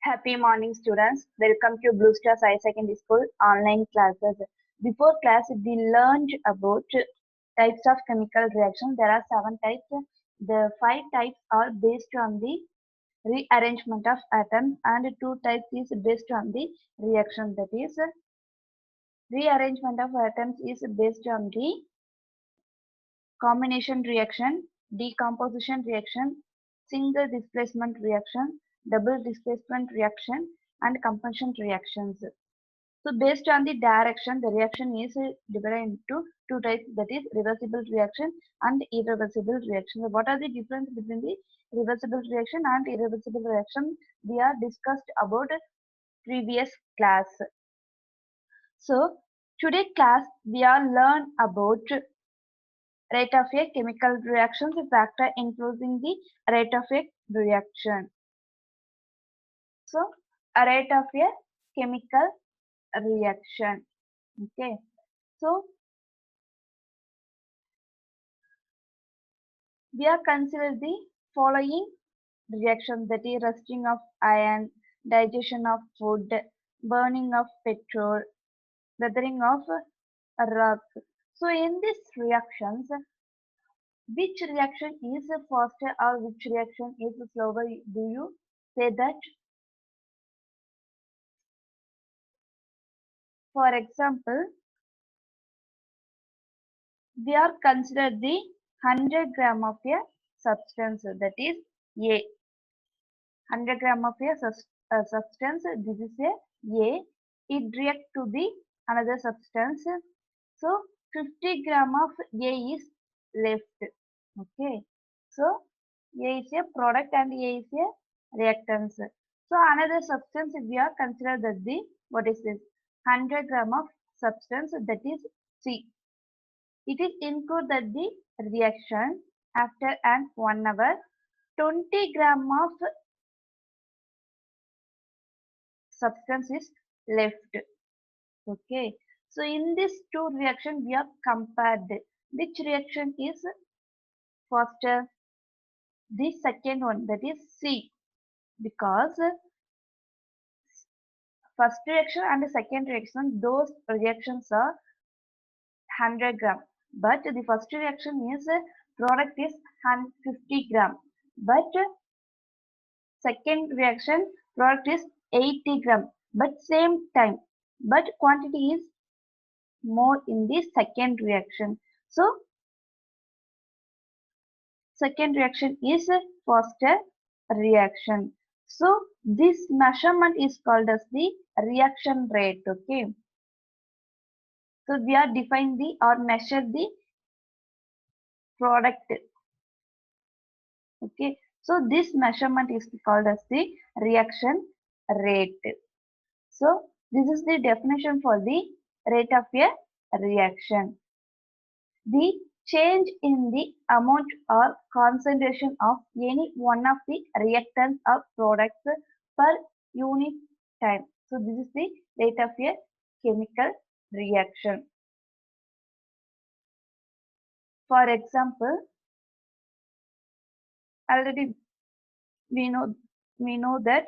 Happy morning, students. Welcome to Blue Star High Secondary School online classes. Before class, we learned about types of chemical reactions. There are 7 types. The 5 types are based on the rearrangement of atoms, and 2 types is based on the reaction. That is, rearrangement of atoms is based on the combination reaction, decomposition reaction, single displacement reaction, double displacement reaction, and combustion reactions. So based on the direction, the reaction is divided into 2 types, that is reversible reaction and irreversible reaction. So what are the difference between the reversible reaction and irreversible reaction? We are discussed about previous class. So today class we are learn about rate of a chemical reactions factor influencing the rate of a reaction. So a rate of a chemical reaction. Okay. So we are consider the following reactions, that is rusting of iron, digestion of food, burning of petrol, weathering of rock. So in these reactions, which reaction is faster or which reaction is slower? Do you say that? For example, we are consider the 100 gram of a substance, that is A. 100 gram of a substance, this is A. It react to the another substance. So 50 gram of A is left. Okay. So A is a product and A is a reactance. So another substance we are consider that the what is this 100 gram of substance, that is C. It is include that the reaction after and 1 hour 20 gram of substance is left. Okay. So in this two reaction we are compared. Which reaction is faster? The second one, that is C, because first reaction and the second reaction, those reactions are 100 gram, but the first reaction is product is 150 gram, but second reaction product is 80 gram, but same time, but quantity is more in the second reaction. So second reaction is a faster reaction. So this measurement is called as the reaction rate. Okay. So we are define the or measure the product. Okay. So this measurement is called as the reaction rate. So this is the definition for the rate of a reaction. The change in the amount or concentration of any one of the reactants or products per unit time. So this is the rate of a chemical reaction. For example, already we know that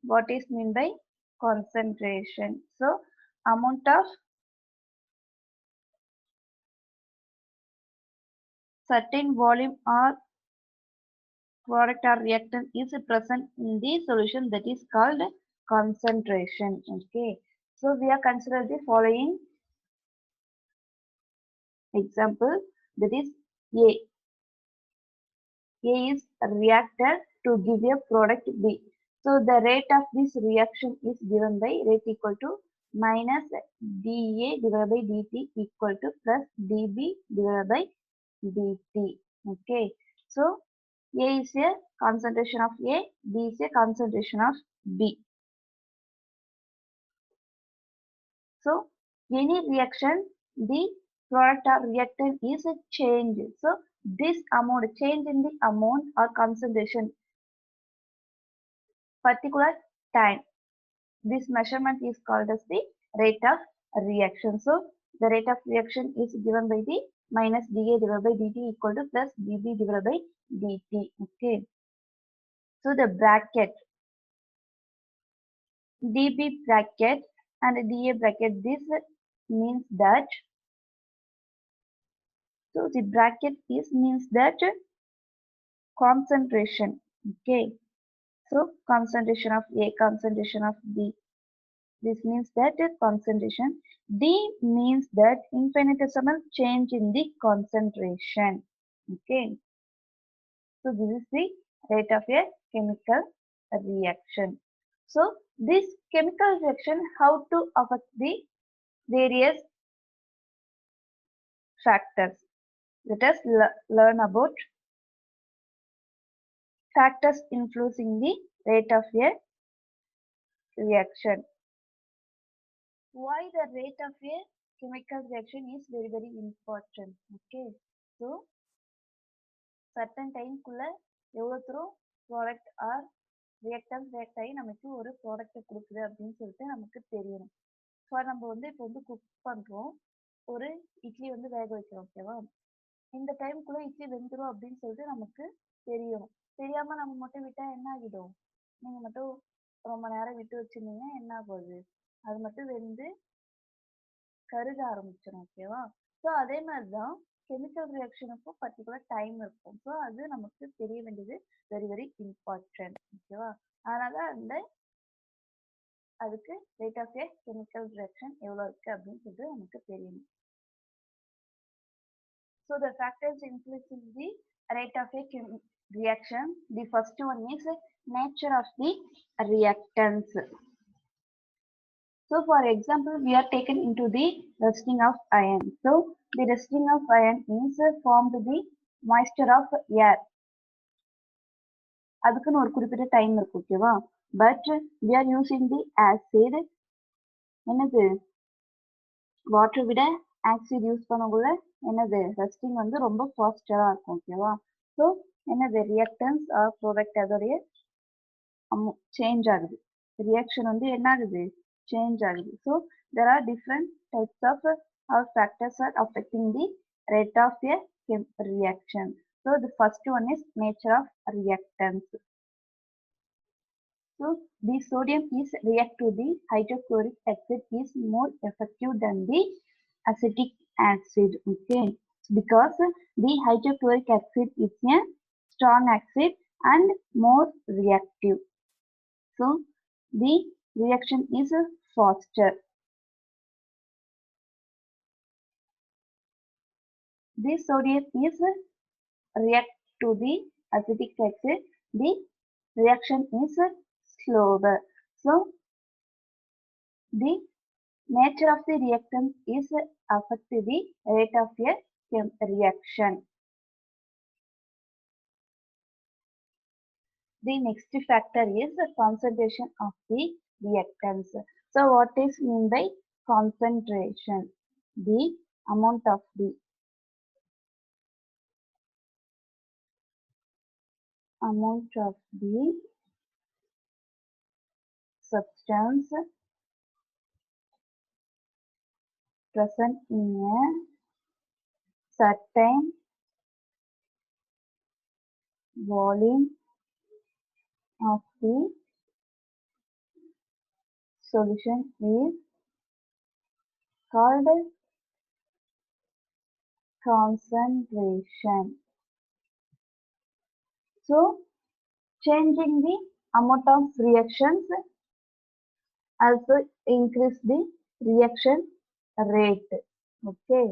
what is meant by concentration. So amount of certain volume or product or reactant is present in the solution, that is called concentration. Okay. So we are consider the following example, that is A. A is reacted to give a product B. So the rate of this reaction is given by rate equal to minus dA divided by dt equal to plus dB divided by dt. Okay. So A is a concentration of A, B is a concentration of B. So any reaction, the product or reactant is a change. So this amount, change in the amount or concentration, particular time, this measurement is called as the rate of reaction. So the rate of reaction is given by the minus dA divided by dt equal to plus dB divided by dt. Okay. So the bracket, dB bracket and dA bracket. This means that, so the bracket is means that concentration. Okay, so concentration of A, concentration of B. This means that concentration. D means that infinitesimal change in the concentration. Okay, so this is the rate of a chemical reaction. So this chemical reaction, how to affect the various factors. Let us learn about factors influencing the rate of a reaction. Why the rate of a chemical reaction is very important. Okay, so certain time குள்ள எவ்வளவு தூரம் product or reactance react ஆகி நமக்கு ஒரு ப்ராடக்ட்டை கொடுக்குது அப்படின்னு சொல்லிட்டு நமக்கு தெரியணும். ஸோ நம்ம வந்து இப்போ வந்து குக் பண்ணுறோம், ஒரு இட்லி வந்து வேக வைக்கிறோம். ஓகேவா, இந்த டைமுக்குள்ள இட்லி வெந்துடும் அப்படின்னு சொல்லிட்டு நமக்கு தெரியணும். தெரியாம நம்ம மட்டும் விட்டா என்ன ஆகிடும், நீங்க மட்டும் ரொம்ப நேரம் விட்டு வச்சிருந்தீங்கன்னா என்ன ஆகுது, அது மட்டும் வெந்து கருக ஆரம்பிச்சிடும். ஓகேவா, ஸோ அதே மாதிரிதான் கெமிக்கல் ரியாக்ஷனுக்கும் பர்டிகுலர் டைம் இருக்கும். ஸோ அது நமக்கு தெரிய வேண்டியது வெரி இம்பார்ட்டன்ட். ஓகேவா, அதனால அந்த அதுக்கு rate of a chemical reaction எவ்வளோ இருக்கு அப்படின்னு சொல்லிட்டு நமக்கு தெரியணும். So the factors influencing the rate of a reaction. The first one is nature of the reactants. So for example, we are taken into the rusting of iron. So the rusting of iron is formed the moisture of air. அதுக்குன்னு ஒரு குறிப்பிட்ட time இருக்கு. ஓகேவா, but we are using the acid. என்னது, water விட acid use பண்ணக்குள்ள என்னது rusting வந்து ரொம்ப ஃபாஸ்டரா இருக்கும். ஓகேவா, ஸோ என்னது ரியாக்டன்ஸ் ஆர் ப்ராடக்ட் அதோடைய சேஞ்ச் ஆகுது, ரியாக்ஷன் வந்து என்ன ஆகுது, சேஞ்ச் ஆகுது. So there are different types of our factors are affecting the rate of a reaction. So the first one is nature of reactants. So the sodium is react to the hydrochloric acid is more effective than the acetic acid. Okay, because the hydrochloric acid is a strong acid and more reactive. So the reaction is faster. The sodium is react to the acetic acid. The reaction is slower. So the nature of the reactant is affect the rate of a reaction. The next factor is the concentration of the reactants. So what is mean by concentration? The amount of the substance present in a certain volume of the solution is called concentration. So changing the amount of reactions also increase the reaction rate. Okay,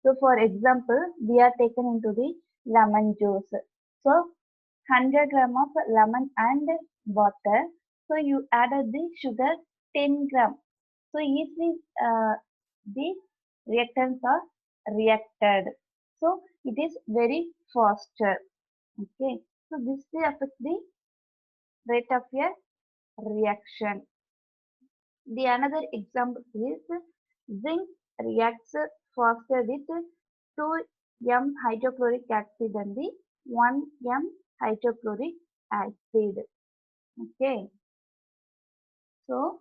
so for example, we are taken into the lemon juice. So 100 gram of lemon and water. So you added the sugar 10 gram. So easily the reactants are reacted. So it is very faster. Okay, so this will affect the rate of a reaction. The another example is zinc reacts faster with 2m hydrochloric acid than the 1m hydrochloric acid. Okay, so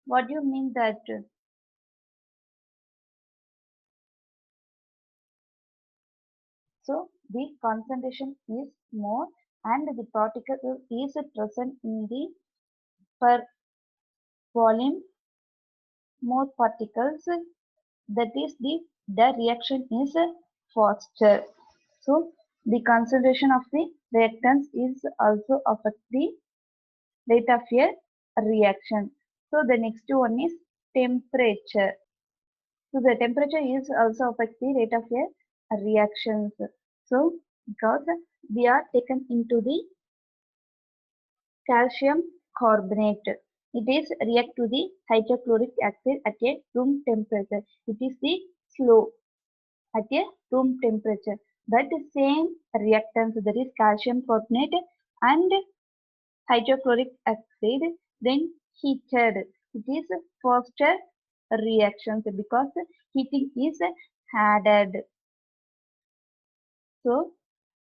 what do you mean that? So the concentration is more and the particle is present in the per volume more particles, that is the reaction is faster. So the concentration of the reactants is also affect the rate of a reaction. So the next one is temperature. So the temperature is also affect the rate of a reactions. So because we are taken into the calcium carbonate, it is react to the hydrochloric acid at a room temperature. It is the slow at a room temperature. But the same reactants, that is calcium carbonate and hydrochloric acid, when heated, it is faster reactions because heating is added. So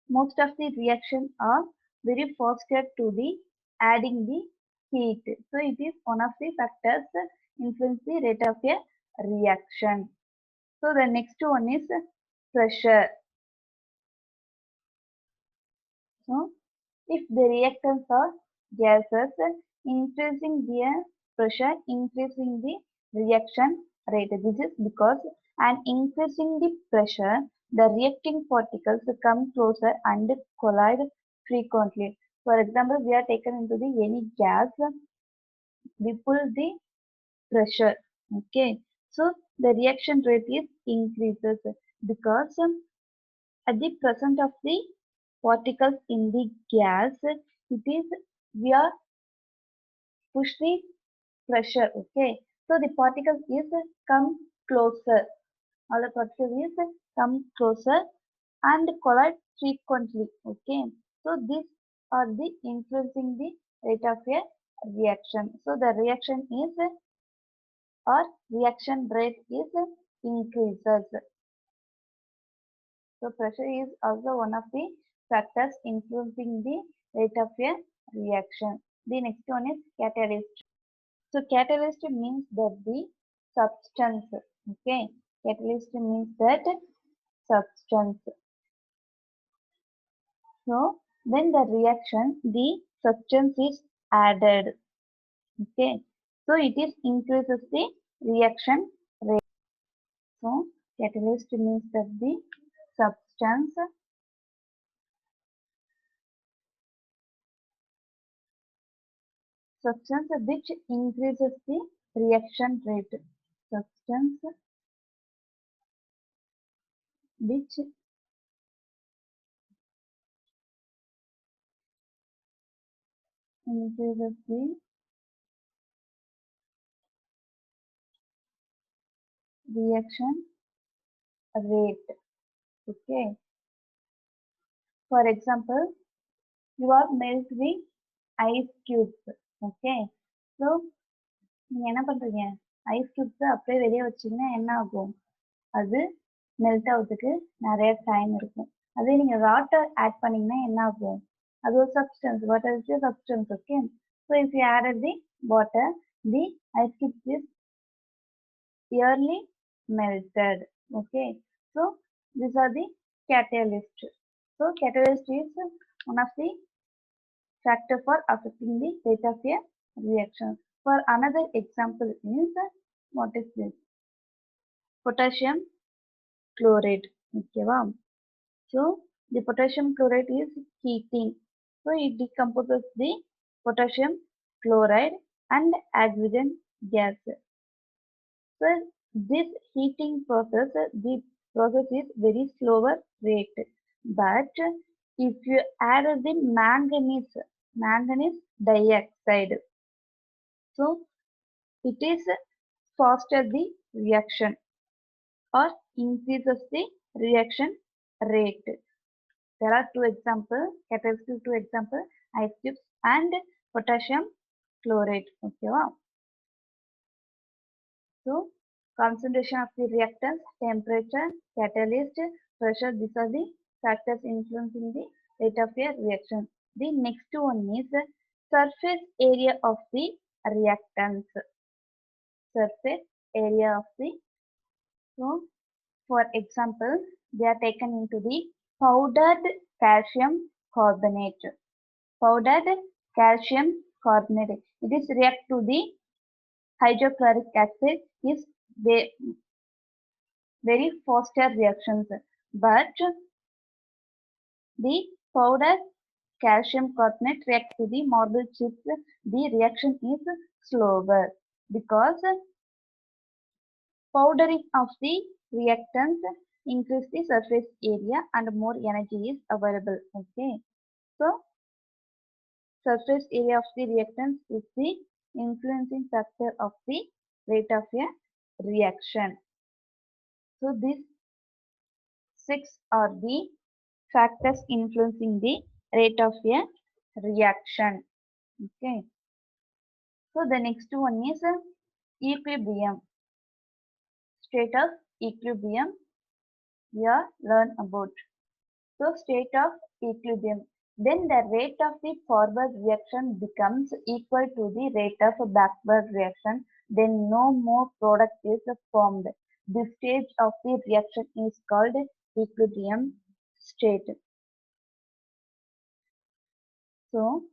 most of the reactions are very faster to the adding the heat. So it is one of the factors influence the rate of a reaction. So the next one is pressure. So if the reactants are gases, increasing their pressure, increasing the reaction rate. This is because and increasing the pressure, the reacting particles come closer and collide frequently. For example, we are taken into the any gas, we pull the pressure. Okay, so the reaction rate is increases because at the presence of the particles in the gas, it is we are push the pressure. Okay, so the particles is come closer, all the particles is come closer and collide frequently. Okay, so these are the influencing the rate of a reaction. So the reaction is or reaction rate is increases. So pressure is also one of the factors influencing the rate of a reaction. The next one is catalyst. So catalyst means that the substance. Okay, catalyst means that substance. So when the reaction, the substance is added. Okay, so it is increases the reaction rate. So catalyst means that the substance which increases the reaction rate. Substance which increases the reaction rate. Okay. For example, you are melt the ice cubes. Okay. So நீங்க என்ன பண்றீங்க ice cubes அப்படியே வெளியே வச்சீங்கன்னா என்ன ஆகும் அது melt ஆகுறதுக்கு நிறைய டைம் இருக்கும் அதே நீங்க வாட்டர் ஆட் பண்ணீங்கன்னா என்ன ஆகும் அது ஒரு substance water is a substance. Okay, so if you added the water, the ice cubes is early melted. Okay, so these are the catalyst. So catalyst is one of the factor for affecting the rate of a reaction. For another example is what is this? Potassium chloride. Okay, wow. So the potassium chloride is heating. So it decomposes the potassium chloride and oxygen gas. So this heating process, the process is very slower rate. But if you add the manganese dioxide, so it is faster the reaction or increases the reaction rate. There are two examples, catalytic two examples, ice cubes and potassium chloride. Okay, wow. So concentration of the reactants, temperature, catalyst, pressure, these are the factors influencing the rate of a reaction. The next one is surface area of the reactants. Surface area of the, so for example, they are taken into the powdered calcium carbonate. Powdered calcium carbonate. It is react to the hydrochloric acid is very faster reactions. But the powder calcium carbonate react to the marble chips. The reaction is slower because powdering of the reactants increase the surface area and more energy is available. Okay. So surface area of the reactants is the influencing factor of the rate of a reaction. So these six are the factors influencing the rate of a reaction. Okay. So the next one is equilibrium. State of equilibrium we are learn about. So state of equilibrium. Then the rate of the forward reaction becomes equal to the rate of backward reaction. Then no more product is formed. This stage of the reaction is called equilibrium state. So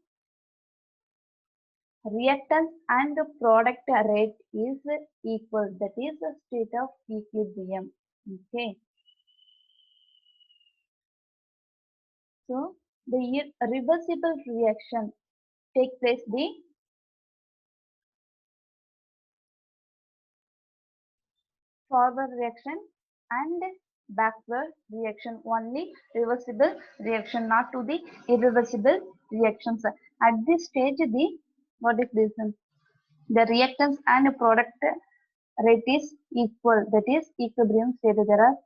reactants and product rate is equal. That is the state of equilibrium. Okay. So the reversible reaction take place the forward reaction and backward reaction, only reversible reaction, not to the irreversible reactions. At this stage, the what is this? The reactants and product rate is equal. That is equilibrium state. There are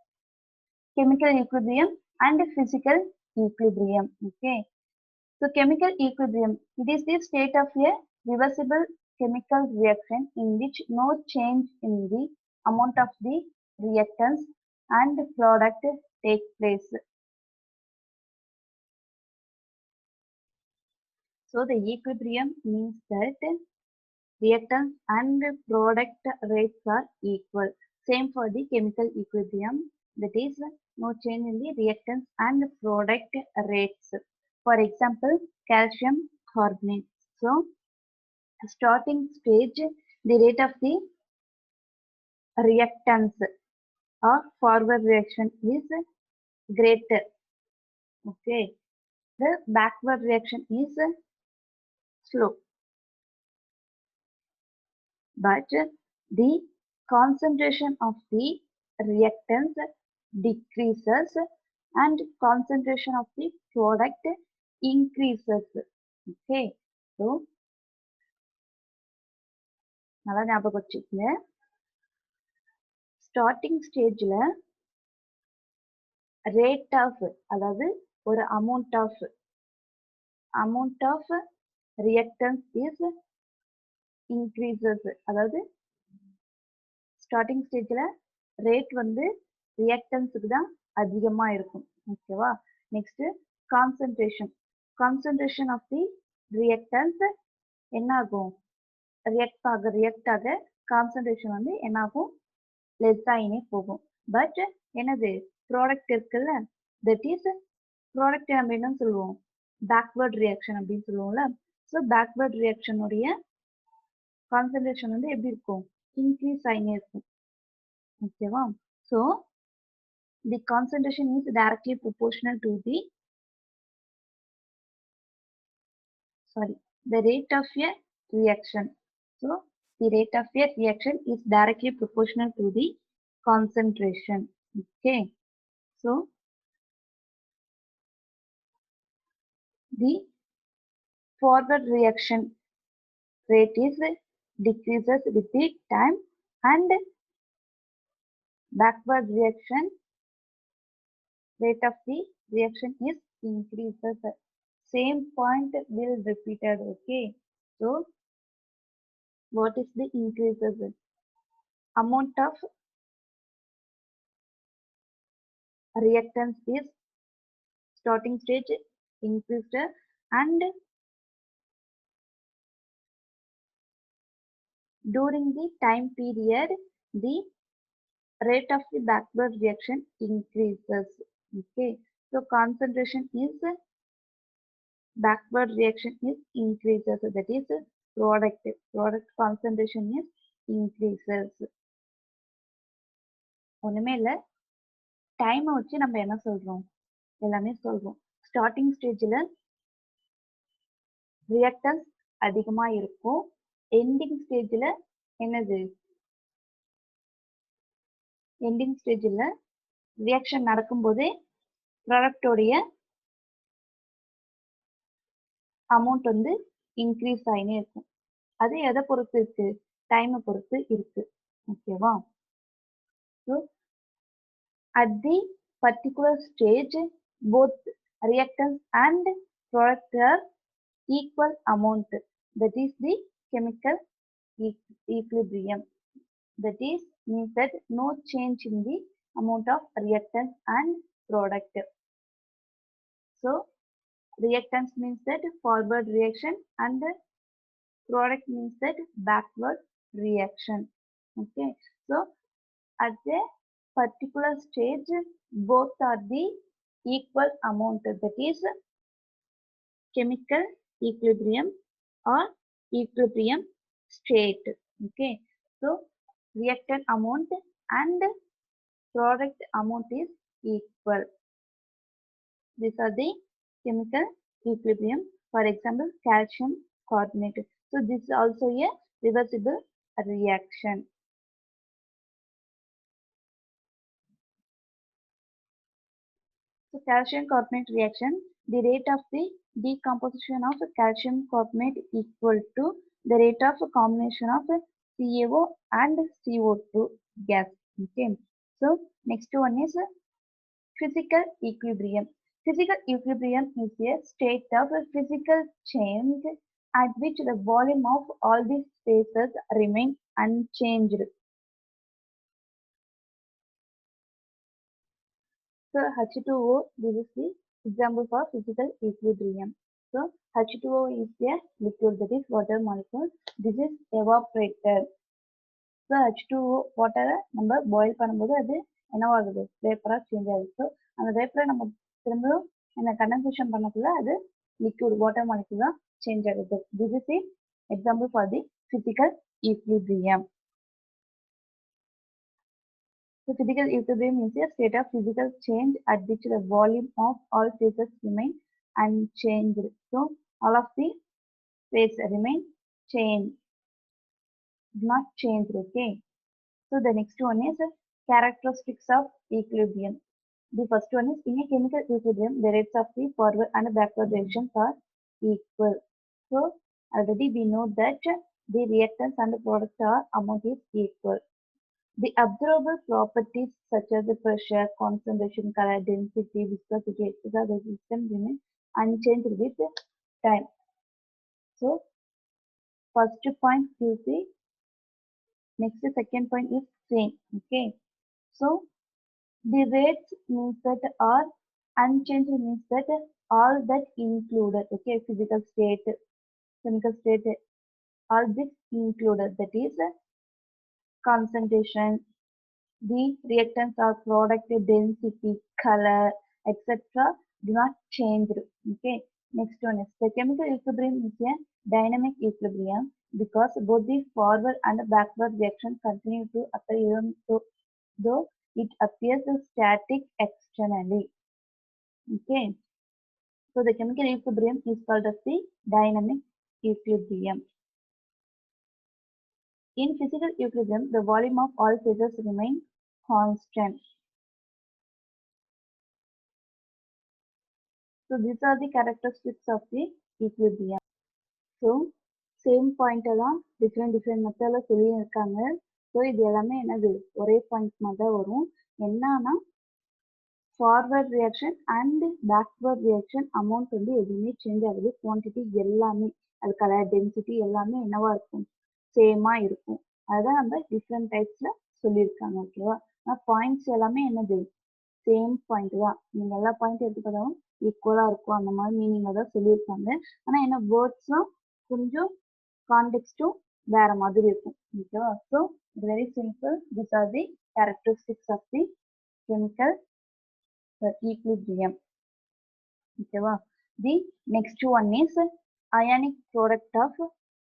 chemical equilibrium and physical equilibrium. Okay. So chemical equilibrium, it is the state of a reversible chemical reaction in which no change in the amount of the reactants and product take place. So the equilibrium means that reactants and product rates are equal. Same for the chemical equilibrium, that is no change in the reactants and product rates. For example, calcium carbonate. So starting stage, the rate of the reactants or forward reaction is greater. Okay. The backward reaction is slow. But the concentration of the reactants decreases and concentration of the product increases. Okay. So, நல்லா ஞாபகம் வச்சுக்கங்க. Starting ஸ்டேஜ்ல rate of, அதாவது ஒரு amount of reactants is increases. அதாவது starting ஸ்டேஜ்ல rate வந்து ரியாக்டன்ஸுக்கு தான் அதிகமா இருக்கும். ஓகேவா? Next concentration of the reactants என்ன ஆகும்? ரியாக்ட் ஆக கான்சன்ட்ரேஷன் வந்து என்ன ஆகும்? லெஸ் ஆகினே போகும். பட் என்னது ப்ராடக்ட் இருக்குல்ல, தட் இஸ் ப்ராடக்ட் நம்ம என்ன சொல்லுவோம்? பேக்வர்ட் ரியாக்ஷன் அப்படின்னு சொல்லுவோம்ல. ஸோ பேக்வர்ட் ரியாக்ஷனுடைய கான்சன்ட்ரேஷன் வந்து எப்படி இருக்கும்? இன்க்ரீஸ் ஆகினே இருக்கும். ஓகேவா? So the concentration is directly proportional to the the rate of a reaction. So the rate of a reaction is directly proportional to the concentration. Okay. So the forward reaction rate is decreases with the time and backward reaction rate of the reaction is increases. Same point will repeated. Okay. So what is the increases? Amount of reactants is starting stage increased and during the time period the rate of the backward reaction increases. Okay. So concentration is backward reaction is increases. That is product concentration is increases. ஒண்ணுமே இல்ல, டைமை வச்சு நம்ம என்ன சொல்றோம், எல்லாமே சொல்றோம். Starting ஸ்டேஜில் ரியாக்டன்ஸ் அதிகமா இருக்கும், எண்டிங் ஸ்டேஜில் என்னது, எண்டிங் ஸ்டேஜில் ரியாக்ஷன் நடக்கும்போதே ப்ராடக்டோடைய அமௌண்ட் வந்து இன்க்ரீஸ் ஆகினே இருக்கும். அது எதை பொறுத்து இருக்கு, டைமை பொறுத்து இருக்கு. ஓகேவா? So at the particular stage both reactants and product are equal amount. That is the chemical equilibrium. That is means that no change in the amount of reactants and product. So reactants means that forward reaction and product means that backward reaction. Okay, so at a particular stage both are the equal amount. That is chemical equilibrium or equilibrium state. Okay, so reactant amount and product amount is equal. These are the chemical equilibrium. For example, calcium carbonate. So this is also a reversible reaction. So calcium carbonate reaction, the rate of the decomposition of calcium carbonate equal to the rate of combination of CaO and CO2 gas. Okay. So next one is physical equilibrium. Physical equilibrium is a state of physical change at which the volume of all the spaces remain unchanged. So H2O, this is the example for physical equilibrium. So H2O is a liquid, that is water molecule. This is evaporated. So H2O water நம்ம boil பண்ணும்போது அது என்னவாகுது, வேப்பரா change ஆகுது. So அந்த வேப்பரை நம்ம திரும்பவும் என்ன condensation பண்ணக்குள்ள அது liquid water molecule தான் சேஞ்ச் ஆகுது. This is the example for the physical equilibrium. So physical equilibrium is a state of physical change at which the volume of all phases remain unchanged. So all of the phases remain changed, not changed. Okay. So the next one is characteristics of equilibrium. The first one is in a chemical equilibrium, the rates of the forward and backward reactions are equal. So already we know that the reactants and the product are amount is equal. The observable properties such as the pressure, concentration, color, density, viscosity, etc. the system remain unchanged with time. So first point QC, next second point is same. Okay. So the rates means that are unchanged means that all that included. Okay, physical state, chemical state, all this included. That is concentration, the reactants or product density, color, etc. do not change. Okay. Next one is the chemical equilibrium is a dynamic equilibrium because both the forward and backward reaction continue to occur even though it appears static externally. Okay. So the chemical equilibrium is called as the dynamic equilibrium. In physical equilibrium, the volume of all phases remain constant. So these are the characteristics of the equilibrium. So same point தான் different மெத்தட்ல சொல்லியிருக்காங்க. So இது எல்லாமே என்னது ஒரே point மாதிரி தான் வரும். என்னன்னா forward reaction and backward reaction amount வந்து எதுவுமே சேஞ்ச் ஆகுது, குவான்டிட்டி எல்லாமே அது கலர் டென்சிட்டி எல்லாமே என்னவா இருக்கும், சேமா இருக்கும். அதுதான் நம்ம டிஃப்ரெண்ட் டைப்ஸ்ல சொல்லியிருக்காங்க. ஓகேவா? ஆனால் பாயிண்ட்ஸ் எல்லாமே என்னது சேம் பாயிண்ட் தான். நீங்க எல்லா பாயிண்ட் எடுத்து பார்த்தாலும் ஈக்குவலா இருக்கும், அந்த மாதிரி மீனிங்ல தான் சொல்லியிருக்காங்க. ஆனா என்ன வேர்ட்ஸும் கொஞ்சம் கான்டெக்ஸ்டும் வேற மாதிரி இருக்கும். ஓகேவா? So very simple. This are the characteristics of the chemical equilibrium. ஓகேவா? The next one is ionic product of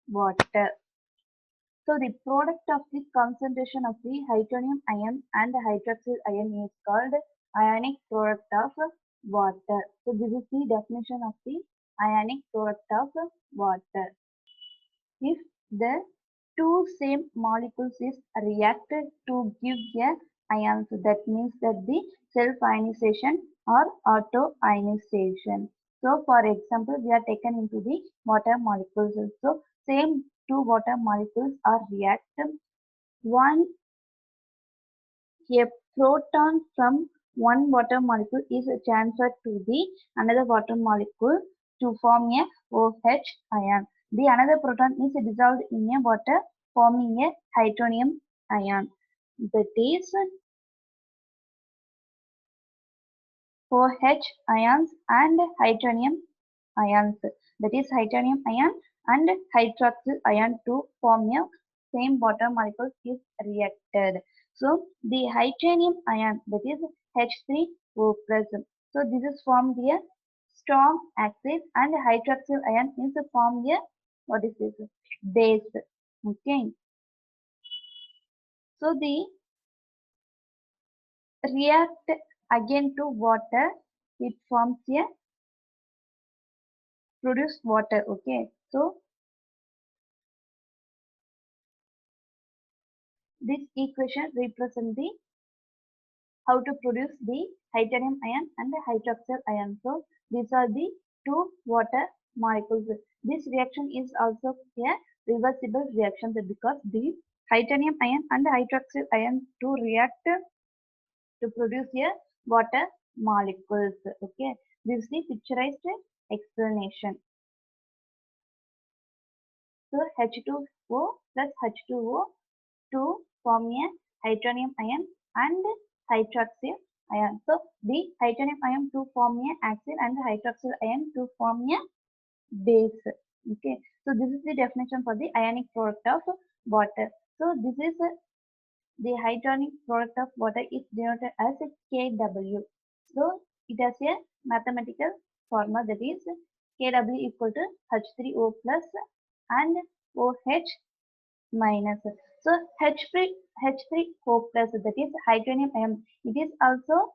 water. So the product of the concentration of the hydronium ion and the hydroxyl ion is called ionic product of water. So this is the definition of the ionic product of water. If the two same molecules is reacted to give a ions, that means that the self-ionization or auto-ionization. So for example, we are taken into the water molecules. So same two water molecules are reacted. One a proton from one water molecule is transferred to the another water molecule to form a OH ion. The another proton is dissolved in a water forming a hydronium ion. That is OH ions and hydronium ions. That is hydronium ion and hydroxyl ion to form a same water molecule is reacted. So the hydronium ion, that is H3O plus. So this is formed a strong acid and hydroxyl ion is formed a what is this base. Okay. So the react again to water, it forms a produce water. Okay. So this equation represents the how to produce the hydrogen ion and the hydroxyl ion. So these are the two water molecules. This reaction is also a reversible reaction because the hydrogen ion and the hydroxyl ion to react to produce a water molecules. Okay, this is the picturized explanation. So H2O plus H2O to form a hydronium ion and hydroxyl ion. So the hydronium ion to form a acyl and the hydroxyl ion to form a base. Okay. So this is the definition for the ionic product of water. So this is the hydronic product of water is denoted as Kw. So it has a mathematical formula, that is Kw equal to H3O plus and OH minus. So H3O plus, that is hydronium ion. It is also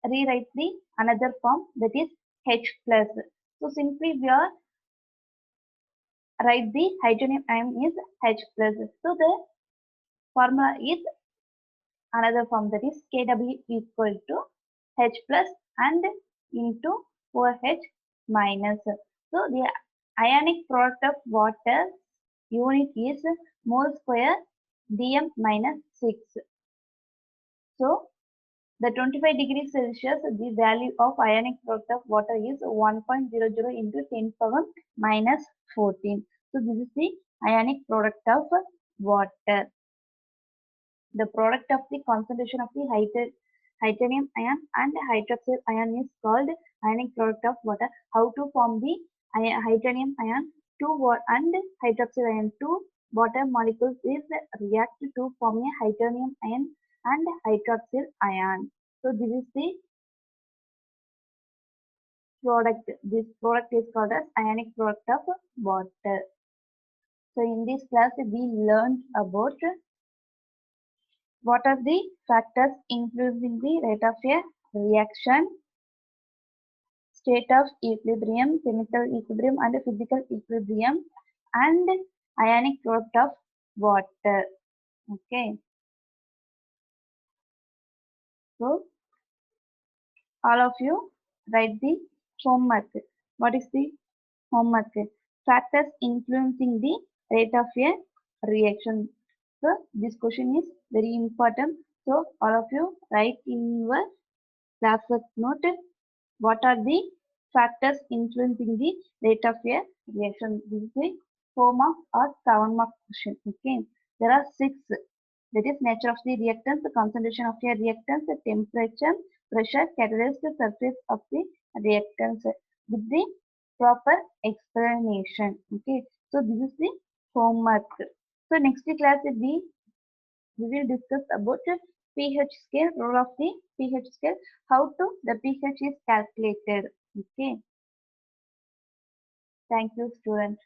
rewrite the another form, that is H plus. So simply we are write the hydronium ion is H plus. So the formula is another form, that is Kw equal to H plus and into OH minus. So the ionic product of water unit is mole square dm minus 6. So the 25 degrees Celsius, the value of ionic product of water is 1.00 into 10 power minus 14. So this is the ionic product of water. The product of the concentration of the hydrogen ion and hydroxyl ion is called ionic product of water. How to form the hydrogen ion and hydroxyl ion? Two water molecules is react to form a hydrogen ion and hydroxyl ion. So this is the product. This product is called as ionic product of water. So in this class we learned about what are the factors influencing the rate of a reaction, state of equilibrium, chemical equilibrium and physical equilibrium, and ionic product of water. Okay. So all of you write the homework. What is the homework? Factors influencing the rate of a reaction. So this question is very important. So all of you write in your class work note what are the factors influencing the rate of a reaction. This is a 4 mark or 7 mark question. Okay. There are 6. That is nature of the reactants, the concentration of a reactants, the temperature, pressure, catalyst, the surface of the reactants with the proper explanation. Okay. So this is the homework. So next class we will discuss about the pH scale, role of the pH scale, how to the pH is calculated. Okay. Thank you, students.